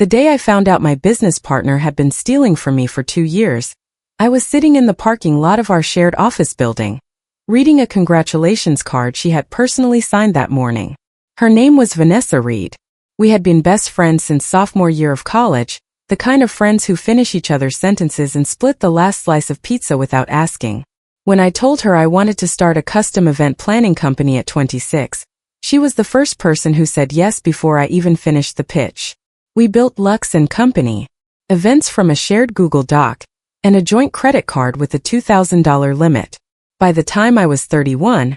The day I found out my business partner had been stealing from me for 2 years, I was sitting in the parking lot of our shared office building, reading a congratulations card she had personally signed that morning. Her name was Vanessa Reed. We had been best friends since sophomore year of college, the kind of friends who finish each other's sentences and split the last slice of pizza without asking. When I told her I wanted to start a custom event planning company at 26, she was the first person who said yes before I even finished the pitch. We built Lux & Company, events from a shared Google Doc, and a joint credit card with a $2,000 limit. By the time I was 31,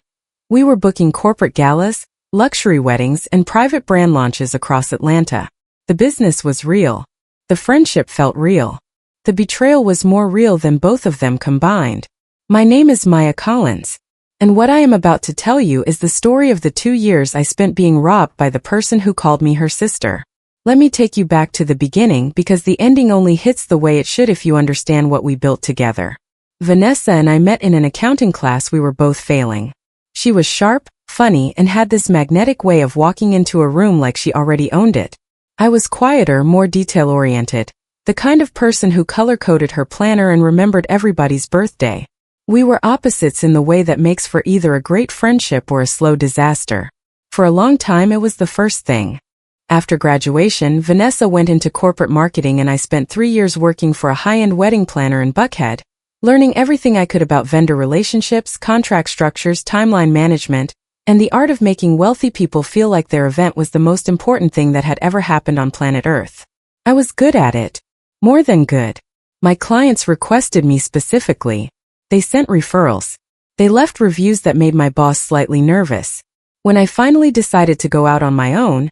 we were booking corporate galas, luxury weddings, and private brand launches across Atlanta. The business was real. The friendship felt real. The betrayal was more real than both of them combined. My name is Maya Collins, and what I am about to tell you is the story of the 2 years I spent being robbed by the person who called me her sister. Let me take you back to the beginning because the ending only hits the way it should if you understand what we built together. Vanessa and I met in an accounting class we were both failing. She was sharp, funny, and had this magnetic way of walking into a room like she already owned it. I was quieter, more detail-oriented, the kind of person who color-coded her planner and remembered everybody's birthday. We were opposites in the way that makes for either a great friendship or a slow disaster. For a long time it was the first thing. After graduation, Vanessa went into corporate marketing and I spent 3 years working for a high-end wedding planner in Buckhead, learning everything I could about vendor relationships, contract structures, timeline management, and the art of making wealthy people feel like their event was the most important thing that had ever happened on planet Earth. I was good at it. More than good. My clients requested me specifically. They sent referrals. They left reviews that made my boss slightly nervous. When I finally decided to go out on my own,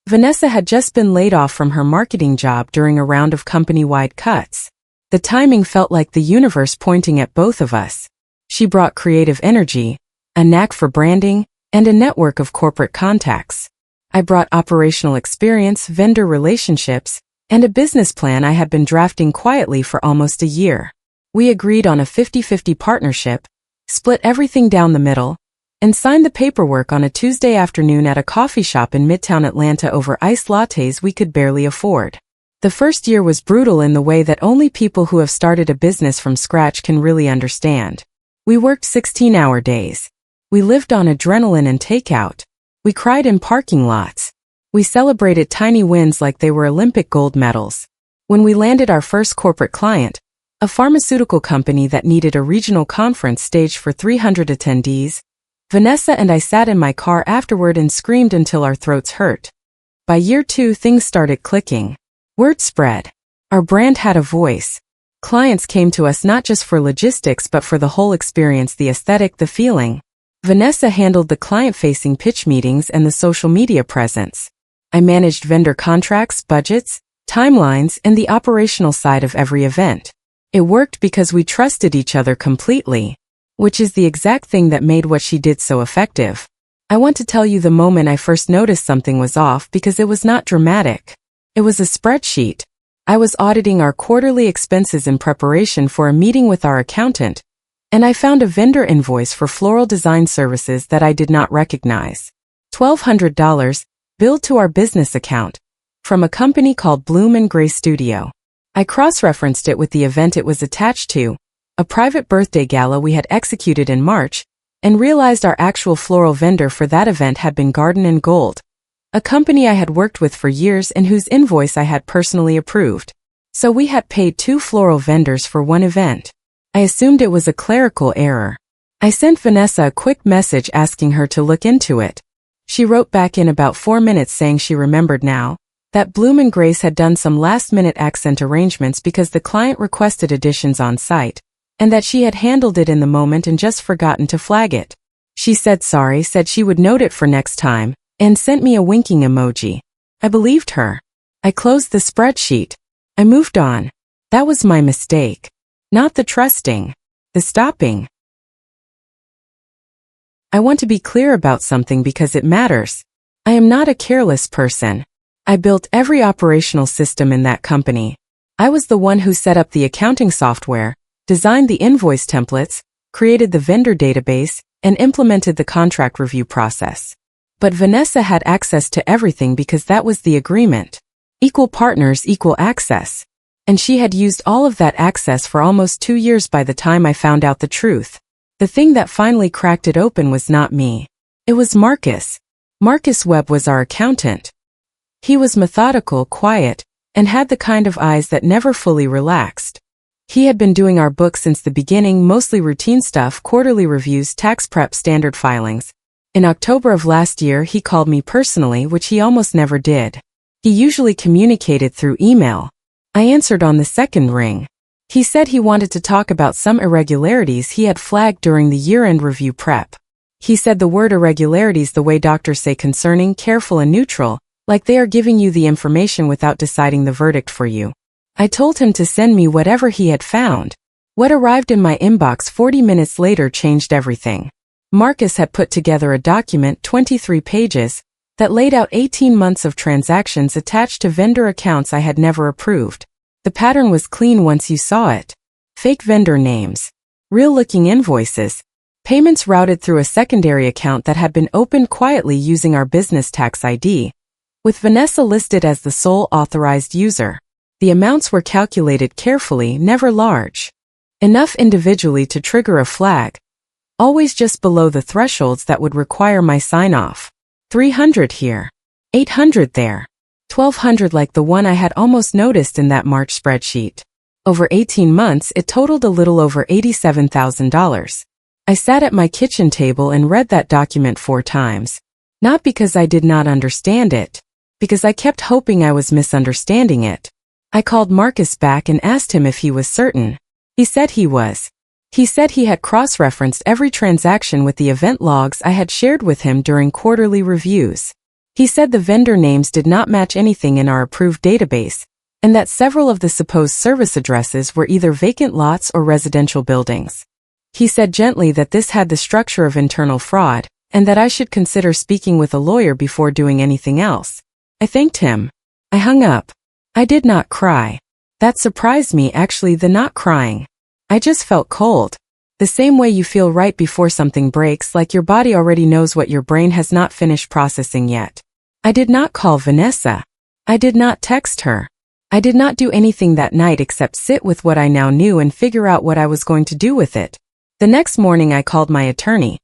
Vanessa had just been laid off from her marketing job during a round of company-wide cuts. The timing felt like the universe pointing at both of us. She brought creative energy, a knack for branding, and a network of corporate contacts. I brought operational experience, vendor relationships, and a business plan I had been drafting quietly for almost a year. We agreed on a 50-50 partnership, split everything down the middle, and signed the paperwork on a Tuesday afternoon at a coffee shop in Midtown Atlanta over iced lattes we could barely afford. The first year was brutal in the way that only people who have started a business from scratch can really understand. We worked 16-hour days. We lived on adrenaline and takeout. We cried in parking lots. We celebrated tiny wins like they were Olympic gold medals. When we landed our first corporate client, a pharmaceutical company that needed a regional conference staged for 300 attendees, Vanessa and I sat in my car afterward and screamed until our throats hurt. By year 2, things started clicking. Word spread. Our brand had a voice. Clients came to us not just for logistics but for the whole experience, the aesthetic, the feeling. Vanessa handled the client-facing pitch meetings and the social media presence. I managed vendor contracts, budgets, timelines, and the operational side of every event. It worked because we trusted each other completely, which is the exact thing that made what she did so effective. I want to tell you the moment I first noticed something was off because it was not dramatic. It was a spreadsheet. I was auditing our quarterly expenses in preparation for a meeting with our accountant, and I found a vendor invoice for floral design services that I did not recognize. $1,200, billed to our business account, from a company called Bloom & Gray Studio. I cross-referenced it with the event it was attached to, a private birthday gala we had executed in March, and realized our actual floral vendor for that event had been Garden & Gold, a company I had worked with for years and whose invoice I had personally approved. So we had paid 2 floral vendors for one event. I assumed it was a clerical error. I sent Vanessa a quick message asking her to look into it. She wrote back in about 4 minutes saying she remembered now, that Bloom & Grace had done some last-minute accent arrangements because the client requested additions on site, and that she had handled it in the moment and just forgotten to flag it. She said sorry, said she would note it for next time, and sent me a winking emoji. I believed her. I closed the spreadsheet. I moved on. That was my mistake. Not the trusting. The stopping. I want to be clear about something because it matters. I am not a careless person. I built every operational system in that company. I was the one who set up the accounting software, designed the invoice templates, created the vendor database, and implemented the contract review process. But Vanessa had access to everything because that was the agreement. Equal partners, equal access. And she had used all of that access for almost 2 years by the time I found out the truth. The thing that finally cracked it open was not me. It was Marcus. Marcus Webb was our accountant. He was methodical, quiet, and had the kind of eyes that never fully relaxed. He had been doing our book since the beginning, mostly routine stuff, quarterly reviews, tax prep, standard filings. In October of last year, he called me personally, which he almost never did. He usually communicated through email. I answered on the second ring. He said he wanted to talk about some irregularities he had flagged during the year-end review prep. He said the word irregularities the way doctors say concerning, careful and neutral, like they are giving you the information without deciding the verdict for you. I told him to send me whatever he had found. What arrived in my inbox 40 minutes later changed everything. Marcus had put together a document, 23 pages, that laid out 18 months of transactions attached to vendor accounts I had never approved. The pattern was clean once you saw it. Fake vendor names. Real-looking invoices. Payments routed through a secondary account that had been opened quietly using our business tax ID, with Vanessa listed as the sole authorized user. The amounts were calculated carefully, never large. Enough individually to trigger a flag. Always just below the thresholds that would require my sign-off. 300 here. 800 there. 1,200 like the one I had almost noticed in that March spreadsheet. Over 18 months, it totaled a little over $87,000. I sat at my kitchen table and read that document 4 times. Not because I did not understand it, because I kept hoping I was misunderstanding it. I called Marcus back and asked him if he was certain. He said he was. He said he had cross-referenced every transaction with the event logs I had shared with him during quarterly reviews. He said the vendor names did not match anything in our approved database, and that several of the supposed service addresses were either vacant lots or residential buildings. He said gently that this had the structure of internal fraud, and that I should consider speaking with a lawyer before doing anything else. I thanked him. I hung up. I did not cry. That surprised me, actually, the not crying. I just felt cold. The same way you feel right before something breaks, like your body already knows what your brain has not finished processing yet. I did not call Vanessa. I did not text her. I did not do anything that night except sit with what I now knew and figure out what I was going to do with it. The next morning I called my attorney,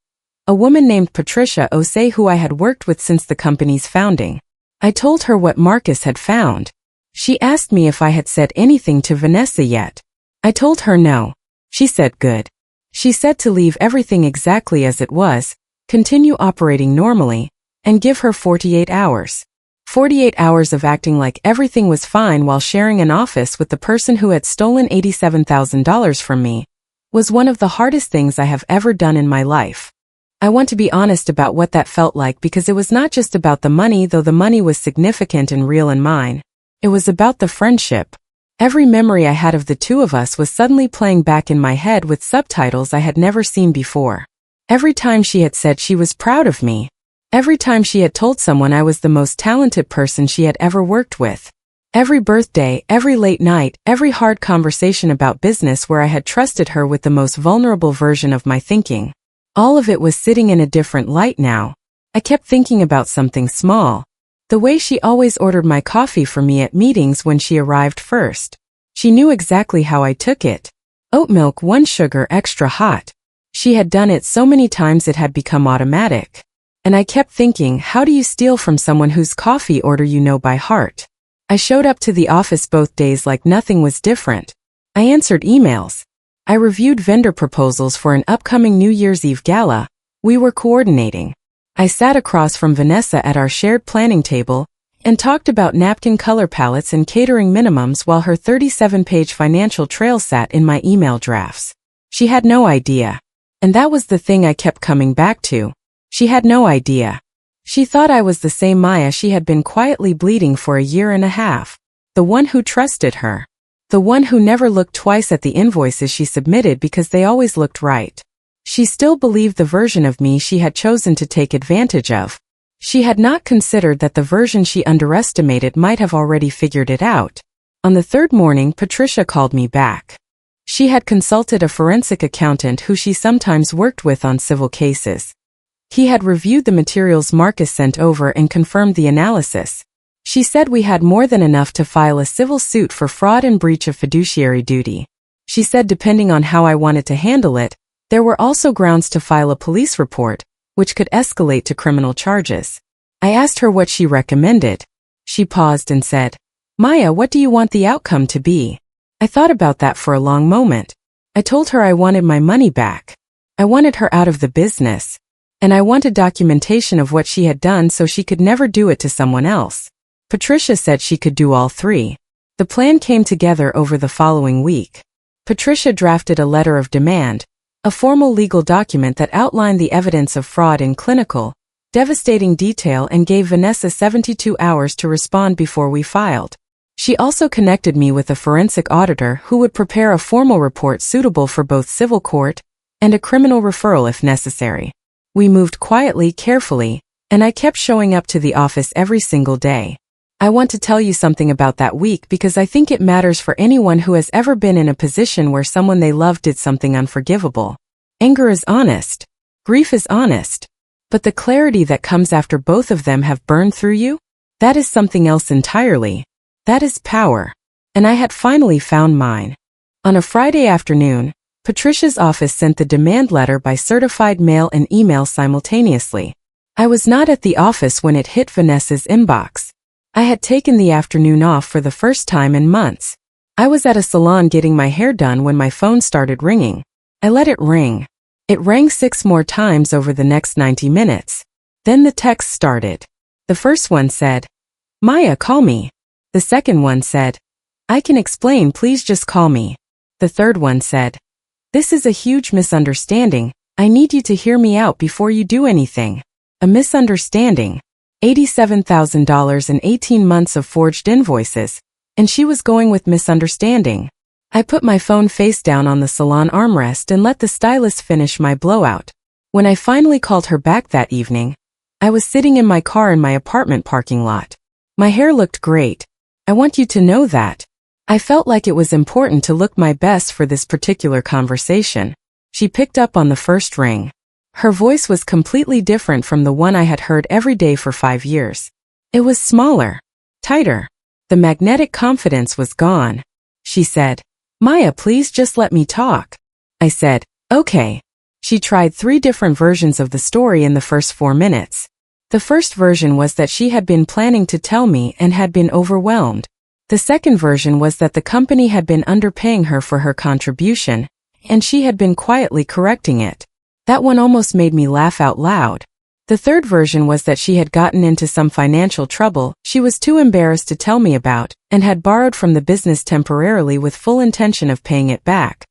a woman named Patricia Osei who I had worked with since the company's founding. I told her what Marcus had found. She asked me if I had said anything to Vanessa yet. I told her no. She said good. She said to leave everything exactly as it was, continue operating normally, and give her 48 hours. 48 hours of acting like everything was fine while sharing an office with the person who had stolen $87,000 from me was one of the hardest things I have ever done in my life. I want to be honest about what that felt like because it was not just about the money, though the money was significant and real and mine. It was about the friendship. Every memory I had of the two of us was suddenly playing back in my head with subtitles I had never seen before. Every time she had said she was proud of me. Every time she had told someone I was the most talented person she had ever worked with. Every birthday, every late night, every hard conversation about business where I had trusted her with the most vulnerable version of my thinking. All of it was sitting in a different light now. I kept thinking about something small. The way she always ordered my coffee for me at meetings when she arrived first. She knew exactly how I took it. Oat milk, 1 sugar, extra hot. She had done it so many times it had become automatic. And I kept thinking, how do you steal from someone whose coffee order you know by heart? I showed up to the office both days like nothing was different. I answered emails. I reviewed vendor proposals for an upcoming New Year's Eve gala. We were coordinating. I sat across from Vanessa at our shared planning table and talked about napkin color palettes and catering minimums while her 37-page financial trail sat in my email drafts. She had no idea. And that was the thing I kept coming back to. She had no idea. She thought I was the same Maya she had been quietly bleeding for a year and a half. The one who trusted her. The one who never looked twice at the invoices she submitted because they always looked right. She still believed the version of me she had chosen to take advantage of. She had not considered that the version she underestimated might have already figured it out. On the third morning, Patricia called me back. She had consulted a forensic accountant who she sometimes worked with on civil cases. He had reviewed the materials Marcus sent over and confirmed the analysis. She said we had more than enough to file a civil suit for fraud and breach of fiduciary duty. She said depending on how I wanted to handle it, there were also grounds to file a police report, which could escalate to criminal charges. I asked her what she recommended. She paused and said, "Maya, what do you want the outcome to be?" I thought about that for a long moment. I told her I wanted my money back. I wanted her out of the business. And I wanted documentation of what she had done so she could never do it to someone else. Patricia said she could do all three. The plan came together over the following week. Patricia drafted a letter of demand, a formal legal document that outlined the evidence of fraud in clinical, devastating detail and gave Vanessa 72 hours to respond before we filed. She also connected me with a forensic auditor who would prepare a formal report suitable for both civil court and a criminal referral if necessary. We moved quietly, carefully, and I kept showing up to the office every single day. I want to tell you something about that week because I think it matters for anyone who has ever been in a position where someone they love did something unforgivable. Anger is honest. Grief is honest. But the clarity that comes after both of them have burned through you? That is something else entirely. That is power. And I had finally found mine. On a Friday afternoon, Patricia's office sent the demand letter by certified mail and email simultaneously. I was not at the office when it hit Vanessa's inbox. I had taken the afternoon off for the first time in months. I was at a salon getting my hair done when my phone started ringing. I let it ring. It rang 6 more times over the next 90 minutes. Then the text started. The first one said, "Maya, call me." The second one said, "I can explain, please just call me." The third one said, "This is a huge misunderstanding. I need you to hear me out before you do anything." A misunderstanding. $87,000 and 18 months of forged invoices. And she was going with misunderstanding. I put my phone face down on the salon armrest and let the stylist finish my blowout. When I finally called her back that evening, I was sitting in my car in my apartment parking lot. My hair looked great. I want you to know that. I felt like it was important to look my best for this particular conversation. She picked up on the first ring. Her voice was completely different from the one I had heard every day for 5 years. It was smaller, tighter. The magnetic confidence was gone. She said, "Maya, please just let me talk." I said, "Okay." She tried 3 different versions of the story in the first 4 minutes. The first version was that she had been planning to tell me and had been overwhelmed. The second version was that the company had been underpaying her for her contribution, and she had been quietly correcting it. That one almost made me laugh out loud. The third version was that she had gotten into some financial trouble she was too embarrassed to tell me about, and had borrowed from the business temporarily with full intention of paying it back.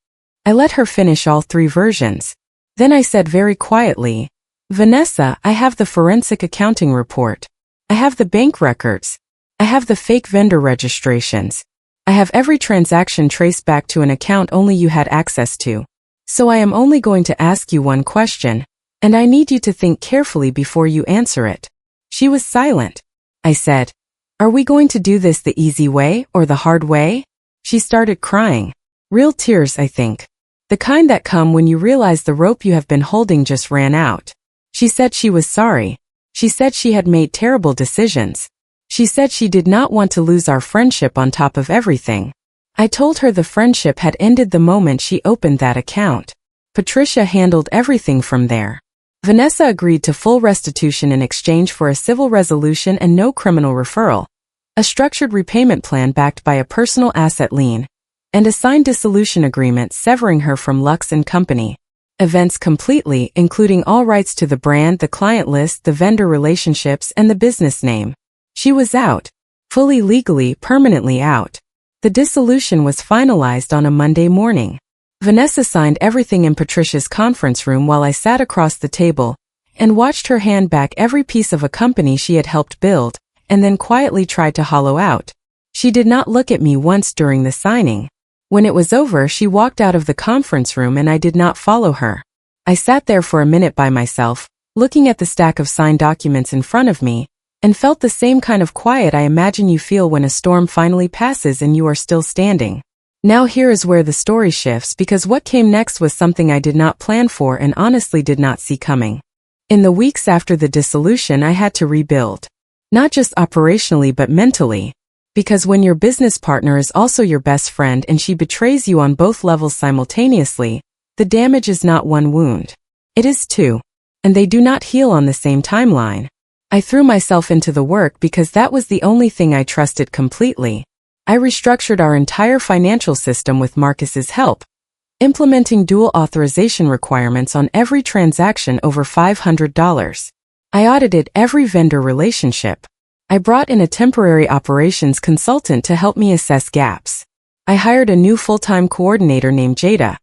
I let her finish all 3 versions. Then I said very quietly, "Vanessa, I have the forensic accounting report. I have the bank records. I have the fake vendor registrations. I have every transaction traced back to an account only you had access to. So I am only going to ask you one question, and I need you to think carefully before you answer it." She was silent. I said, "Are we going to do this the easy way or the hard way?" She started crying. Real tears, I think. The kind that come when you realize the rope you have been holding just ran out. She said she was sorry. She said she had made terrible decisions. She said she did not want to lose our friendship on top of everything. I told her the friendship had ended the moment she opened that account. Patricia handled everything from there. Vanessa agreed to full restitution in exchange for a civil resolution and no criminal referral, a structured repayment plan backed by a personal asset lien, and a signed dissolution agreement severing her from Lux & Company. Events completely, including all rights to the brand, the client list, the vendor relationships, and the business name. She was out. Fully legally, permanently out. The dissolution was finalized on a Monday morning. Vanessa signed everything in Patricia's conference room while I sat across the table and watched her hand back every piece of a company she had helped build, and then quietly tried to hollow out. She did not look at me once during the signing. When it was over, she walked out of the conference room and I did not follow her. I sat there for a minute by myself, looking at the stack of signed documents in front of me, and felt the same kind of quiet I imagine you feel when a storm finally passes and you are still standing. Now here is where the story shifts, because what came next was something I did not plan for and honestly did not see coming. In the weeks after the dissolution, I had to rebuild. Not just operationally but mentally. Because when your business partner is also your best friend and she betrays you on both levels simultaneously, the damage is not one wound. It is two. And they do not heal on the same timeline. I threw myself into the work because that was the only thing I trusted completely. I restructured our entire financial system with Marcus's help, implementing dual authorization requirements on every transaction over $500. I audited every vendor relationship. I brought in a temporary operations consultant to help me assess gaps. I hired a new full-time coordinator named Jada,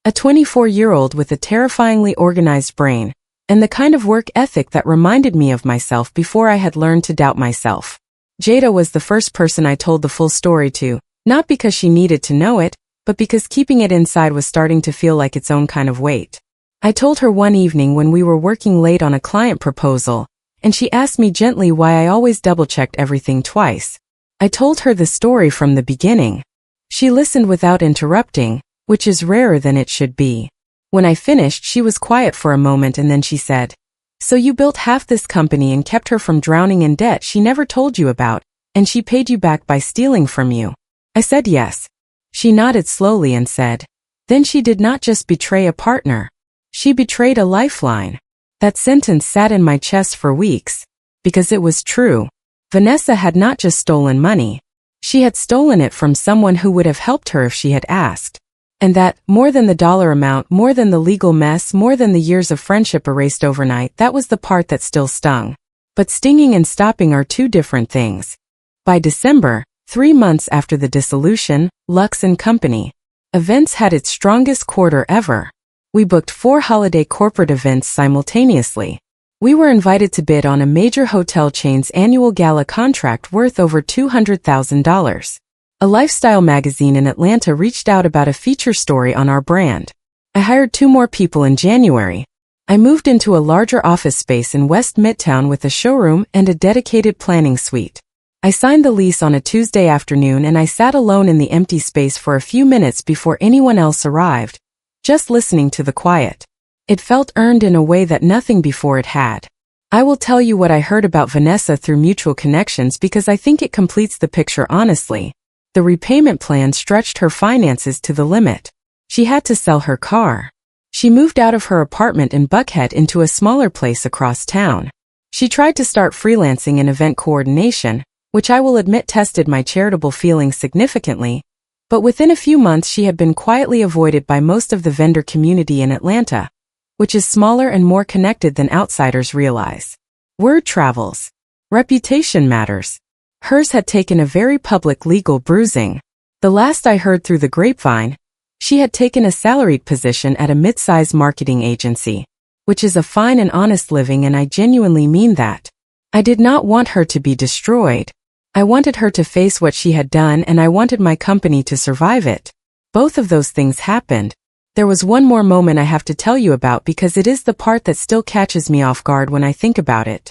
a 24-year-old with a terrifyingly organized brain, and the kind of work ethic that reminded me of myself before I had learned to doubt myself. Jada was the first person I told the full story to, not because she needed to know it, but because keeping it inside was starting to feel like its own kind of weight. I told her one evening when we were working late on a client proposal, and she asked me gently why I always double-checked everything twice. I told her the story from the beginning. She listened without interrupting, which is rarer than it should be. When I finished, she was quiet for a moment and then she said, "So you built half this company and kept her from drowning in debt she never told you about, and she paid you back by stealing from you?" I said yes. She nodded slowly and said, "Then she did not just betray a partner. She betrayed a lifeline." That sentence sat in my chest for weeks, because it was true. Vanessa had not just stolen money. She had stolen it from someone who would have helped her if she had asked. And that, more than the dollar amount, more than the legal mess, more than the years of friendship erased overnight, that was the part that still stung. But stinging and stopping are two different things. By December, 3 months after the dissolution, Lux & Company Events had its strongest quarter ever. We booked 4 holiday corporate events simultaneously. We were invited to bid on a major hotel chain's annual gala contract worth over $200,000. A lifestyle magazine in Atlanta reached out about a feature story on our brand. I hired 2 more people in January. I moved into a larger office space in West Midtown with a showroom and a dedicated planning suite. I signed the lease on a Tuesday afternoon and I sat alone in the empty space for a few minutes before anyone else arrived, just listening to the quiet. It felt earned in a way that nothing before it had. I will tell you what I heard about Vanessa through mutual connections because I think it completes the picture honestly. The repayment plan stretched her finances to the limit. She had to sell her car. She moved out of her apartment in Buckhead into a smaller place across town. She tried to start freelancing in event coordination, which I will admit tested my charitable feelings significantly. But within a few months she had been quietly avoided by most of the vendor community in Atlanta, which is smaller and more connected than outsiders realize. Word travels. Reputation matters. Hers had taken a very public legal bruising. The last I heard through the grapevine, she had taken a salaried position at a mid-size marketing agency, which is a fine and honest living, and I genuinely mean that. I did not want her to be destroyed. I wanted her to face what she had done, and I wanted my company to survive it. Both of those things happened. There was one more moment I have to tell you about because it is the part that still catches me off guard when I think about it.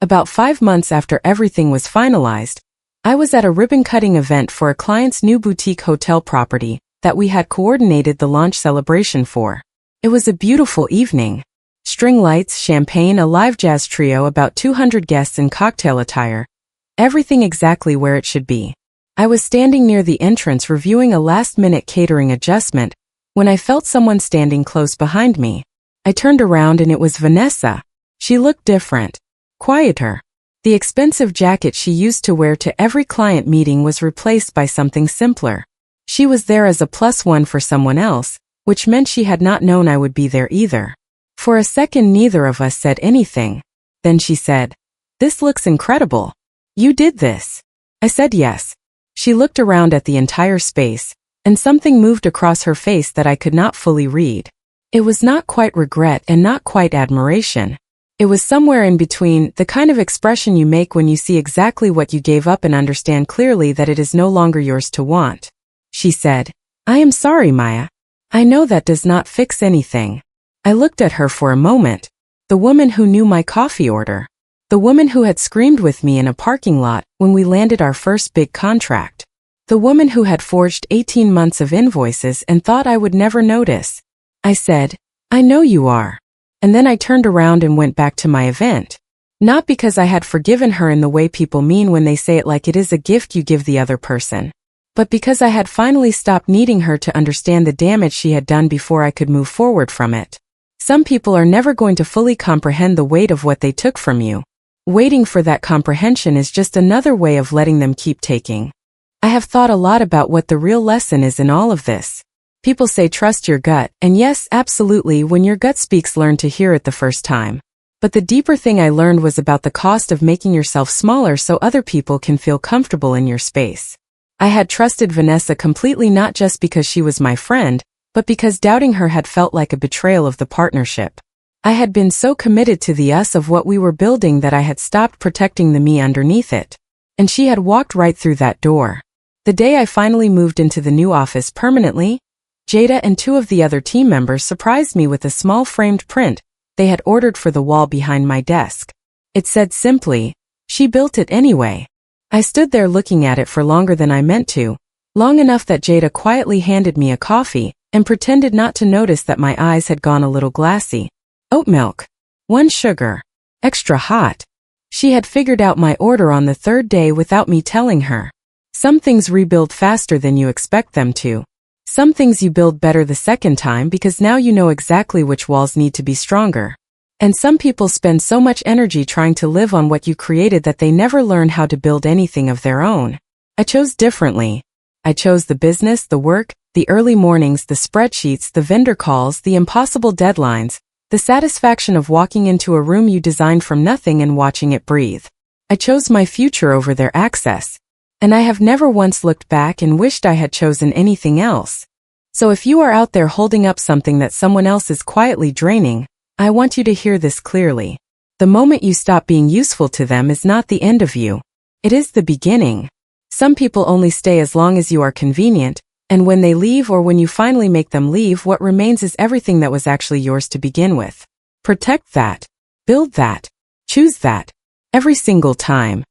About 5 months after everything was finalized, I was at a ribbon-cutting event for a client's new boutique hotel property that we had coordinated the launch celebration for. It was a beautiful evening. String lights, champagne, a live jazz trio, about 200 guests in cocktail attire. Everything exactly where it should be. I was standing near the entrance reviewing a last-minute catering adjustment when I felt someone standing close behind me. I turned around and it was Vanessa. She looked different. Quieter. The expensive jacket she used to wear to every client meeting was replaced by something simpler. She was there as a +1 for someone else, which meant she had not known I would be there either. For a second neither of us said anything. Then she said, "This looks incredible. You did this." I said yes. She looked around at the entire space, and something moved across her face that I could not fully read. It was not quite regret and not quite admiration. It was somewhere in between, the kind of expression you make when you see exactly what you gave up and understand clearly that it is no longer yours to want. She said, "I am sorry, Maya. I know that does not fix anything." I looked at her for a moment. The woman who knew my coffee order. The woman who had screamed with me in a parking lot when we landed our first big contract. The woman who had forged 18 months of invoices and thought I would never notice. I said, "I know you are." And then I turned around and went back to my event. Not because I had forgiven her in the way people mean when they say it like it is a gift you give the other person, but because I had finally stopped needing her to understand the damage she had done before I could move forward from it. Some people are never going to fully comprehend the weight of what they took from you. Waiting for that comprehension is just another way of letting them keep taking. I have thought a lot about what the real lesson is in all of this. People say trust your gut, and yes, absolutely, when your gut speaks, learn to hear it the first time. But the deeper thing I learned was about the cost of making yourself smaller so other people can feel comfortable in your space. I had trusted Vanessa completely, not just because she was my friend, but because doubting her had felt like a betrayal of the partnership. I had been so committed to the us of what we were building that I had stopped protecting the me underneath it. And she had walked right through that door. The day I finally moved into the new office permanently, Jada and two of the other team members surprised me with a small framed print they had ordered for the wall behind my desk. It said simply, "She built it anyway." I stood there looking at it for longer than I meant to, long enough that Jada quietly handed me a coffee and pretended not to notice that my eyes had gone a little glassy. Oat milk. 1 sugar. Extra hot. She had figured out my order on the third day without me telling her. Some things rebuild faster than you expect them to. Some things you build better the second time because now you know exactly which walls need to be stronger. And some people spend so much energy trying to live on what you created that they never learn how to build anything of their own. I chose differently. I chose the business, the work, the early mornings, the spreadsheets, the vendor calls, the impossible deadlines, the satisfaction of walking into a room you designed from nothing and watching it breathe. I chose my future over their access. And I have never once looked back and wished I had chosen anything else. So if you are out there holding up something that someone else is quietly draining, I want you to hear this clearly. The moment you stop being useful to them is not the end of you. It is the beginning. Some people only stay as long as you are convenient, and when they leave or when you finally make them leave, what remains is everything that was actually yours to begin with. Protect that. Build that. Choose that. Every single time.